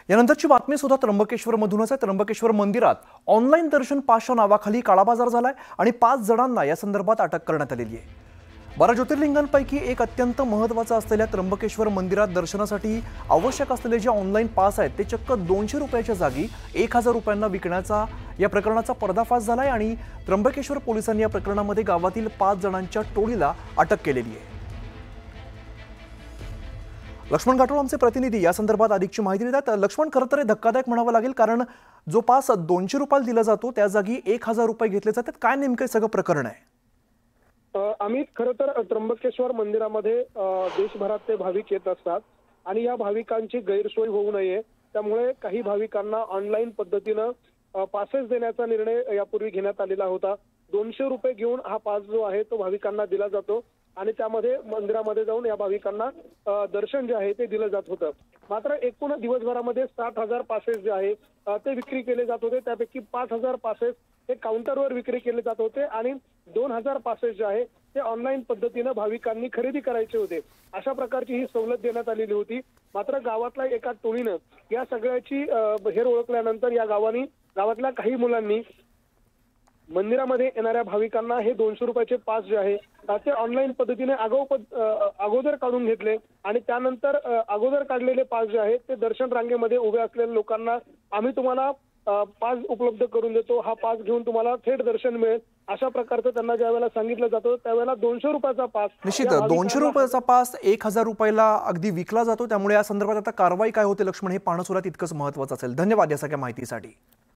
यानंतरची बातमी सुद्धा त्र्यंबकेश्वरमधूनच आहे। त्र्यंबकेश्वर मंदिरात ऑनलाईन दर्शन पासच्या नावाखाली काळाबाजार झालाय आणि 5 जणांना या संदर्भात अटक करण्यात आलेली आहे। 12 ज्योतिर्लिंगांपैकी एक अत्यंत महत्त्वाचा असलेल्या त्र्यंबकेश्वर मंदिरात दर्शनासाठी आवश्यक असलेले जे ऑनलाईन पास आहेत ते चक्क 200 रुपयाच्या जागी 1000 रुपयांना विकण्याचा या प्रकरणाचा पर्दाफाश झालाय आणि त्र्यंबकेश्वर पोलिसांनी या प्रकरणामध्ये गावातील 5 जणांच्या टोळीला अटक केलेली आहे। लक्ष्मण गाठोड आमचे प्रतिनिधी या संदर्भात अधिकची माहिती देतात। लक्ष्मण, खरं तर हे धक्कादायक म्हणावं लागेल, कारण जो पास 200 रुपयाला दिला जातो त्या जागी 1000 रुपये घेतले जातात। काय नेमकं सगळं प्रकरण आहे? अमित, खरं तर त्र्यंबकेश्वर मंदिरामध्ये देशभरातले भाविक येत असतात आणि या भाविकांची गैरसोय होऊ नये त्यामुळे काही भाविकांना ऑनलाईन पद्धतीनं पासेस देण्याचा निर्णय यापूर्वी घेण्यात आलेला होता। 200 रुपये घेऊन हा पास जो आहे तो भाविकांना दिला जातो आणि त्यामध्ये मंदिरामध्ये जाऊन या भाविकांना दर्शन जे आहे ते दिलं जात होतं। मात्र एकूण दिवसभरामध्ये 60,000 पासेस जे आहे ते विक्री केले जात होते। त्यापैकी 5,000 पासेस हे काउंटरवर विक्री केले जात होते आणि 2,000 पासेस जे आहे ते ऑनलाईन पद्धतीनं भाविकांनी खरेदी करायचे होते। अशा प्रकारची ही सवलत देण्यात आलेली होती। मात्र गावातल्या एका टोळीनं या सगळ्याची हेर ओळखल्यानंतर या गावातल्या काही मुलांनी मंदिरामध्ये येणाऱ्या भाविकांना हे 200 रुपयाचे पास जे आहे ते ऑनलाईन पद्धतीने अगोदर काढून घेतले आणि त्यानंतर अगोदर काढलेले पास जे आहेत ते दर्शन रांगेमध्ये उभे असलेल्या लोकांना आम्ही तुम्हाला पास उपलब्ध करून देतो, हा पास घेऊन तुम्हाला थेट दर्शन मिळेल अशा प्रकारचं त्यांना ज्यावेळेला सांगितलं जातं त्यावेळेला 200 रुपयाचा पास निश्चित 200 रुपयाचा पास 1000 रुपयाला अगदी विकला जातो। त्यामुळे या संदर्भात आता कारवाई काय होते लक्ष्मण हे पाहणं सुद्धा तितकंच महत्त्वाचं असेल। धन्यवाद या सगळ्या माहितीसाठी।